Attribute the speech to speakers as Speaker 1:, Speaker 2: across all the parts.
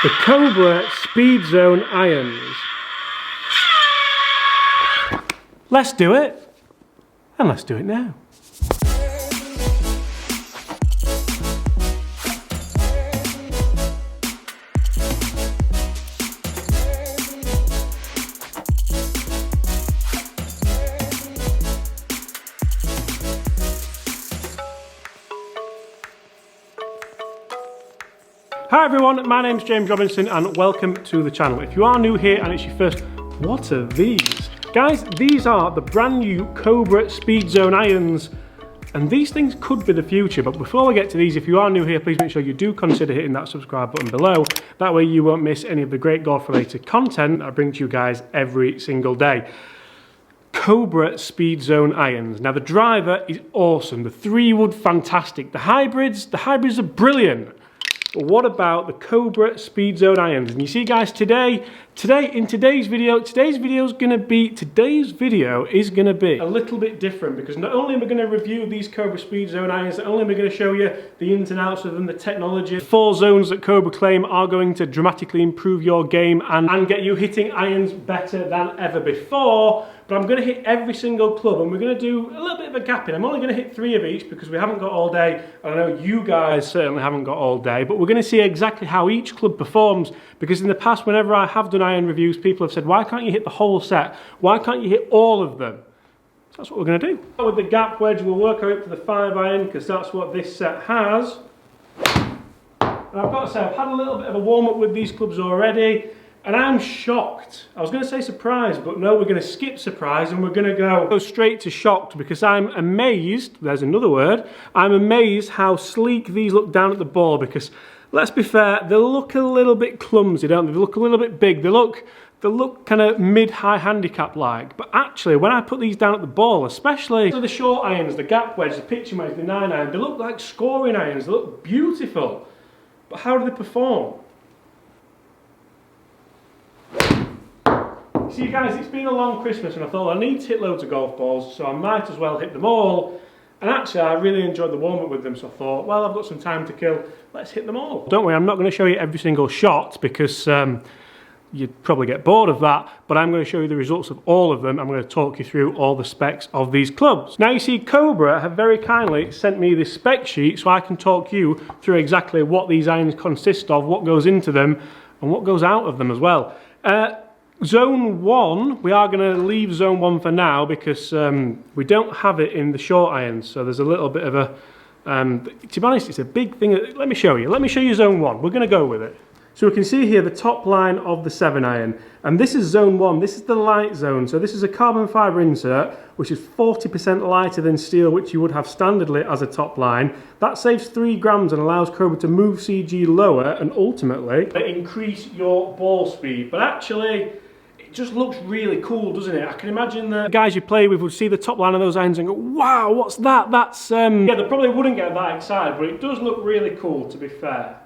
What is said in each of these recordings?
Speaker 1: The Cobra Speedzone irons. Let's do it, and let's do it now. Hi everyone, my name's James Robinson and welcome to the channel. If you are new here and it's your first, what are these? Guys, these are the brand new Cobra Speedzone irons, and these things could be the future. But before we get to these, if you are new here, please make sure you do consider hitting that subscribe button below. That way you won't miss any of the great golf related content I bring to you guys every single day. Cobra Speedzone irons. Now the driver is awesome, the 3-wood fantastic, the hybrids are brilliant. But what about the Cobra Speedzone irons? And you see guys, today's video is gonna be a little bit different, because not only am I gonna review these Cobra Speedzone irons, not only am I gonna show you the ins and outs of them, the technology, 4 zones that Cobra claim are going to dramatically improve your game and get you hitting irons better than ever before, but I'm going to hit every single club and we're going to do a little bit of a gap in. I'm only going to hit 3 of each because we haven't got all day. I know you guys certainly haven't got all day, but we're going to see exactly how each club performs, because in the past, whenever I have done iron reviews, people have said, why can't you hit the whole set? Why can't you hit all of them? So that's what we're going to do. With the gap wedge, we'll work our way up to the 5 iron because that's what this set has. And I've got to say, I've had a little bit of a warm up with these clubs already. And I'm shocked. I was going to say surprised, but no, we're going to skip surprise and we're going to go straight to shocked, because I'm amazed, there's another word, I'm amazed how sleek these look down at the ball, because let's be fair, they look a little bit clumsy, don't they? They look a little bit big, they look kind of mid-high handicap like, but actually when I put these down at the ball, especially the short irons, the gap wedge, the pitching wedge, the 9 iron, they look like scoring irons, they look beautiful. But how do they perform? See guys, it's been a long Christmas and I thought I need to hit loads of golf balls, so I might as well hit them all. And actually I really enjoyed the warm-up with them, so I thought, well, I've got some time to kill, let's hit them all. Don't worry, I'm not going to show you every single shot because you'd probably get bored of that, but I'm going to show you the results of all of them. I'm going to talk you through all the specs of these clubs. Now you see, Cobra have very kindly sent me this spec sheet so I can talk you through exactly what these irons consist of, what goes into them and what goes out of them as well. Zone 1, we are going to leave Zone 1 for now because we don't have it in the short irons, so there's a little bit of a, to be honest, it's a big thing. Let me show you Zone 1, we're going to go with it. So we can see here the top line of the 7 iron, and this is Zone 1, this is the light zone, so this is a carbon fibre insert which is 40% lighter than steel, which you would have standardly as a top line. That saves 3 grams and allows Cobra to move CG lower and ultimately increase your ball speed. But actually, it just looks really cool, doesn't it? I can imagine the guys you play with would see the top line of those irons and go, wow, what's that? That's, yeah, they probably wouldn't get that excited, but it does look really cool, to be fair.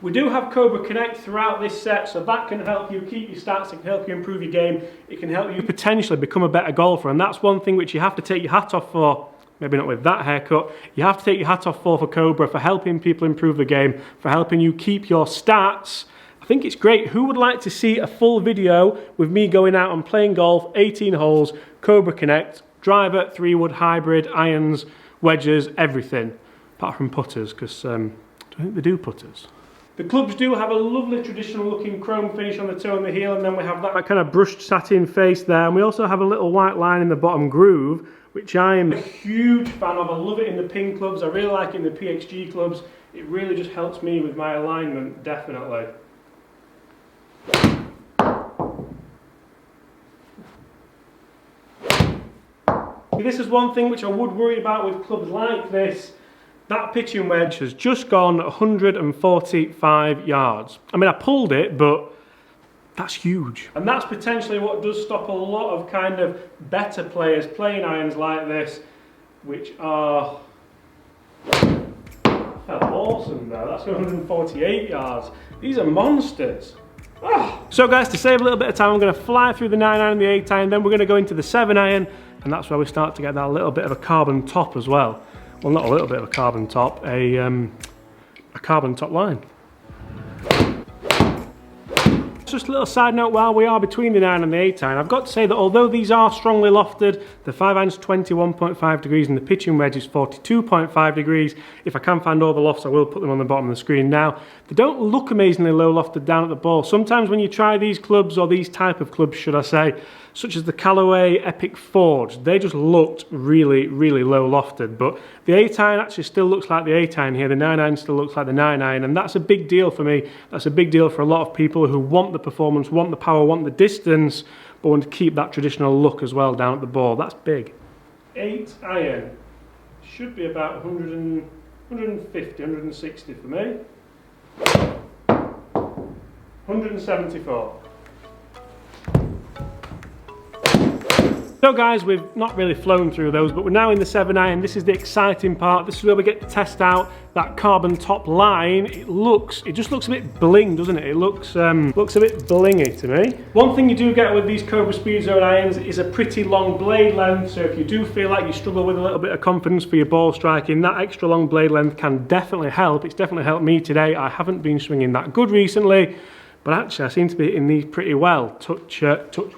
Speaker 1: We do have Cobra Connect throughout this set, so that can help you keep your stats, it can help you improve your game, it can help you potentially become a better golfer, and that's one thing which you have to take your hat off for. Maybe not with that haircut. You have to take your hat off for Cobra, for helping people improve the game, for helping you keep your stats. I think it's great. Who would like to see a full video with me going out and playing golf, 18 holes, Cobra Connect, driver, 3-wood, hybrid, irons, wedges, everything. Apart from putters, because I don't think they do putters. The clubs do have a lovely traditional looking chrome finish on the toe and the heel, and then we have that kind of brushed satin face there, and we also have a little white line in the bottom groove, which I'm a huge fan of. I love it in the pin clubs, I really like it in the PXG clubs. It really just helps me with my alignment, definitely. This is one thing which I would worry about with clubs like this. That pitching wedge has just gone 145 yards. I mean, I pulled it, but that's huge. And that's potentially what does stop a lot of kind of better players playing irons like this, which are... Felt awesome though, that's 148 yards. These are monsters. Oh. So guys, to save a little bit of time, I'm going to fly through the 9 iron and the 8 iron, then we're going to go into the 7 iron, and that's where we start to get that little bit of a carbon top as well. well, not a little bit of a carbon top, a carbon top line. Just a little side note while we are between the 9 and the 8 iron, I've got to say that although these are strongly lofted, the 5 iron's 21.5 degrees and the pitching wedge is 42.5 degrees. If I can find all the lofts, I will put them on the bottom of the screen now. They don't look amazingly low lofted down at the ball. Sometimes when you try these clubs, or these type of clubs should I say, such as the Callaway Epic Forge, they just looked really, really low lofted. But the 8 iron actually still looks like the 8 iron here, the 9 iron still looks like the 9 iron, and that's a big deal for me. That's a big deal for a lot of people who want the performance, want the power, want the distance, but want to keep that traditional look as well down at the ball. That's big. 8 iron should be about 150, 160 for me. 174. So guys, we've not really flown through those, but we're now in the 7 iron. This is the exciting part. This is where we get to test out that carbon top line. It just looks a bit bling, doesn't it? It looks a bit blingy to me. One thing you do get with these Cobra Speedzone irons is a pretty long blade length. So if you do feel like you struggle with a little bit of confidence for your ball striking, that extra long blade length can definitely help. It's definitely helped me today. I haven't been swinging that good recently, but actually I seem to be hitting these pretty well, touch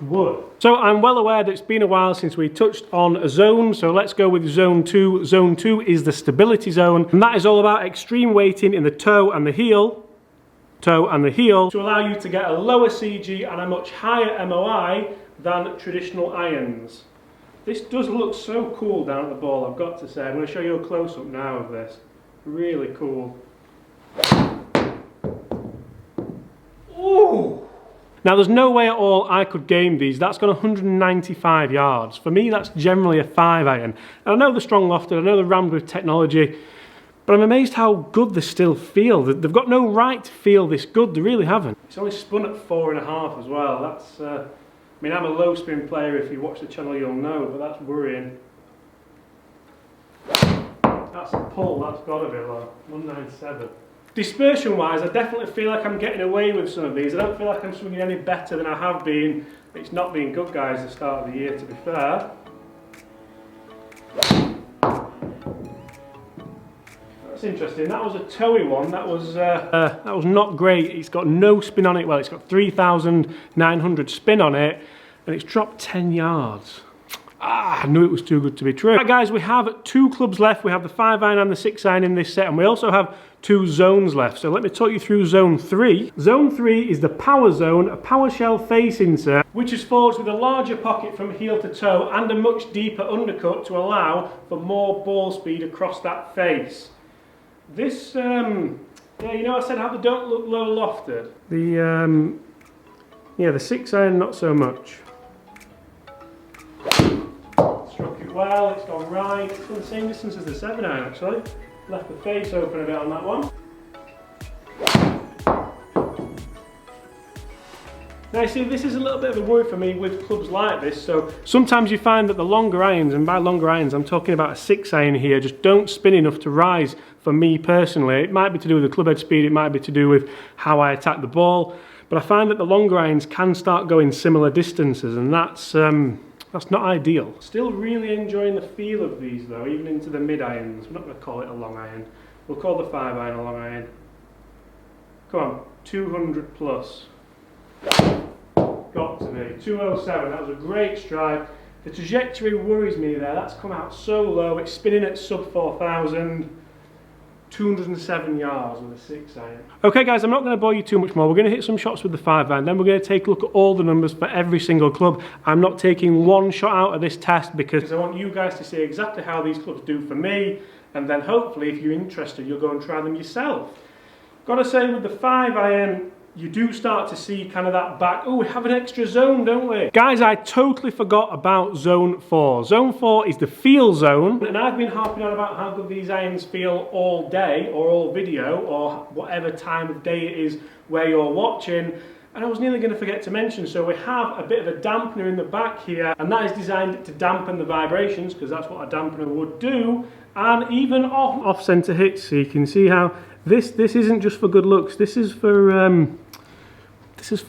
Speaker 1: wood. So I'm well aware that it's been a while since we touched on a zone, so let's go with zone 2. Zone 2 is the stability zone, and that is all about extreme weighting in the toe and the heel, to allow you to get a lower CG and a much higher MOI than traditional irons. This does look so cool down at the ball, I've got to say. I'm going to show you a close-up now of this. Really cool. Ooh. Now there's no way at all I could game these. That's got 195 yards. For me that's generally a 5 iron. And I know they're strong lofted, I know they're rammed with technology, but I'm amazed how good they still feel. They've got no right to feel this good, they really haven't. It's only spun at 4.5 as well. That's, I mean, I'm a low spin player, if you watch the channel you'll know, but that's worrying. That's a pull, that's got to be low, 197. Dispersion wise, I definitely feel like I'm getting away with some of these. I don't feel like I'm swinging any better than I have been. It's not been good, guys, at the start of the year, to be fair. That's interesting. That was a toey one. That was not great. It's got no spin on it. Well, it's got 3,900 spin on it, and it's dropped 10 yards. I knew it was too good to be true. Right, guys, we have 2 clubs left. We have the 5 iron and the 6 iron in this set, and we also have 2 zones left. So let me talk you through zone 3. Zone 3 is the power zone, a power shell face insert, which is forged with a larger pocket from heel to toe and a much deeper undercut to allow for more ball speed across that face. This, yeah, you know I said how they don't look low lofted. Yeah, the 6 iron not so much. Struck it well, it's gone right. It's gone the same distance as the 7 iron actually. Left the face open a bit on that one. Now you see, this is a little bit of a worry for me with clubs like this. So sometimes you find that the longer irons, and by longer irons I'm talking about a 6 iron here, just don't spin enough to rise for me personally. It might be to do with the club head speed, it might be to do with how I attack the ball, but I find that the longer irons can start going similar distances, and that's not ideal. Still really enjoying the feel of these though, even into the mid irons. We're not going to call it a long iron. We'll call the 5 iron a long iron. Come on, 200 plus. Got to be. 207, that was a great strike. The trajectory worries me there. That's come out so low. It's spinning at sub 4,000. 207 yards with a 6 iron. Okay guys, I'm not going to bore you too much more. We're going to hit some shots with the 5 iron, then we're going to take a look at all the numbers for every single club. I'm not taking one shot out of this test because I want you guys to see exactly how these clubs do for me, and then hopefully if you're interested you'll go and try them yourself. Gotta say, with the 5 iron you do start to see kind of that back. Oh, we have an extra zone, don't we? Guys, I totally forgot about zone 4. Zone 4 is the feel zone, and I've been harping on about how good these irons feel all day, or all video, or whatever time of day it is where you're watching, and I was nearly going to forget to mention, so we have a bit of a dampener in the back here, and that is designed to dampen the vibrations, because that's what a dampener would do, and even off-center hits, so you can see how this isn't just for good looks, this is for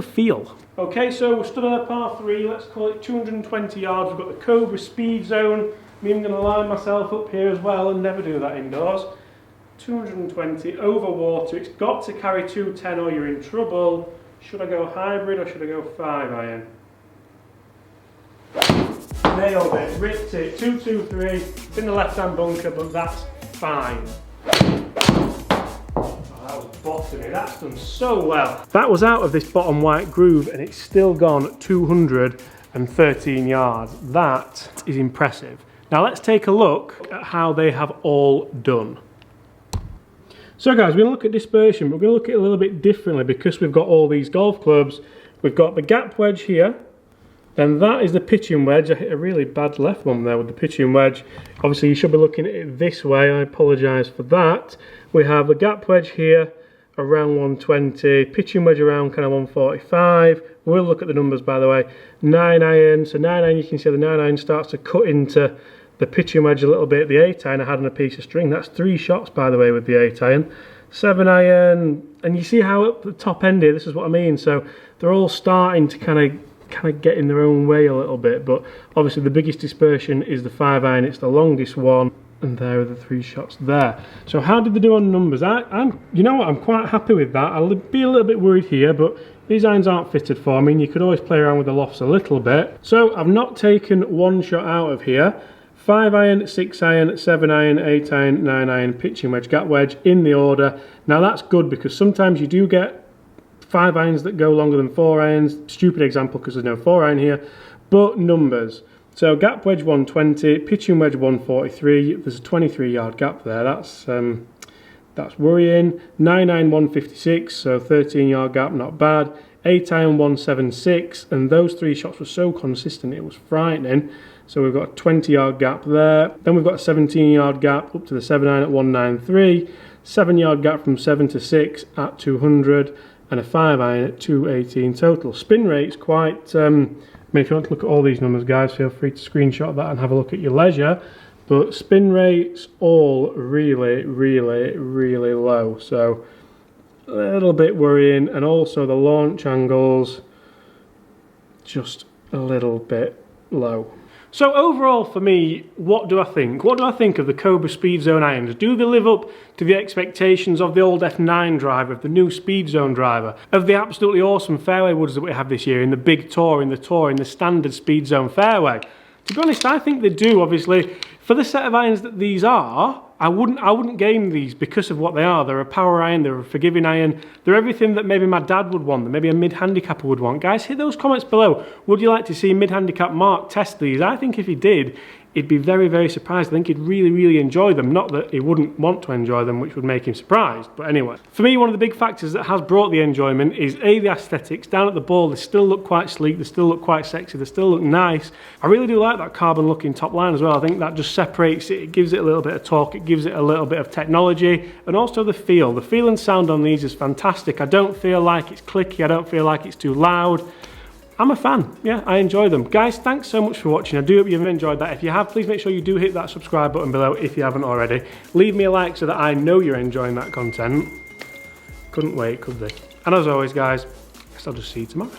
Speaker 1: feel. Okay, so we're stood on a par 3, let's call it 220 yards. We've got the Cobra Speedzone I'm even going to line myself up here as well and never do that indoors. 220 over water. It's got to carry 210 or you're in trouble. Should I go hybrid or should I go 5 iron? Nailed it, ripped it. 223. It's in the left hand bunker, but that's fine. That was bottoming. That's done so well. That was out of this bottom white groove and it's still gone 213 yards. That is impressive. Now let's take a look at how they have all done. So guys, we're going to look at dispersion, but we're going to look at it a little bit differently because we've got all these golf clubs. We've got the gap wedge here, then that is the pitching wedge. I hit a really bad left one there with the pitching wedge. Obviously you should be looking at it this way, I apologise for that. We have the gap wedge here around 120, pitching wedge around kind of 145. We'll look at the numbers by the way. 9 iron, so 9 iron, you can see the 9 iron starts to cut into the pitching wedge a little bit. The 8 iron I had on a piece of string. That's 3 shots by the way with the 8 iron. 7 iron, and you see how at the top end here, this is what I mean. So they're all starting to kind of get in their own way a little bit, but obviously the biggest dispersion is the 5 iron. It's the longest one, and there are the 3 shots there. So how did they do on numbers? You know what, I'm quite happy with that. I'll be a little bit worried here, but these irons aren't fitted for me. You could always play around with the lofts a little bit. So I've not taken one shot out of here. 5 iron, 6 iron, 7 iron, 8 iron, 9 iron, pitching wedge, gap wedge in the order. Now that's good because sometimes you do get 5 irons that go longer than 4 irons. Stupid example because there's no 4 iron here, but numbers. So gap wedge 120, pitching wedge 143. There's a 23 yard gap there. That's worrying. 9 iron 156, so 13 yard gap, not bad. 8 iron 176, and those 3 shots were so consistent it was frightening. So we've got a 20 yard gap there. Then we've got a 17 yard gap up to the 7 iron at 193, 7 yard gap from 7 to 6 at 200, and a 5 iron at 218 total. Spin rate's quite, I mean, if you want to look at all these numbers guys, feel free to screenshot that and have a look at your leisure. But spin rates all really low. So a little bit worrying, and also the launch angles just a little bit low. So overall for me, what do I think? What do I think of the Cobra Speedzone irons? Do they live up to the expectations of the old F9 driver, of the new Speedzone driver, of the absolutely awesome fairway woods that we have this year in the big tour, in the standard Speedzone fairway? To be honest, I think they do. Obviously, for the set of irons that these are, I wouldn't game these because of what they are. They're a power iron, they're a forgiving iron, they're everything that maybe my dad would want, that maybe a mid-handicapper would want. Guys, hit those comments below. Would you like to see mid-handicap Mark test these? I think if he did, he'd be very surprised. I think he'd really enjoy them. Not that he wouldn't want to enjoy them, which would make him surprised. But anyway, for me, one of the big factors that has brought the enjoyment is A, the aesthetics. Down at the ball, they still look quite sleek, they still look quite sexy, they still look nice. I really do like that carbon looking top line as well. I think that just separates it, it gives it a little bit of torque, it gives it a little bit of technology, and also the feel. The feel and sound on these is fantastic. I don't feel like it's clicky, I don't feel like it's too loud. I'm a fan, yeah, I enjoy them. Guys, thanks so much for watching. I do hope you've enjoyed that. If you have, please make sure you do hit that subscribe button below if you haven't already. Leave me a like so that I know you're enjoying that content. Couldn't wait, could they? And as always, guys, I guess I'll just see you tomorrow.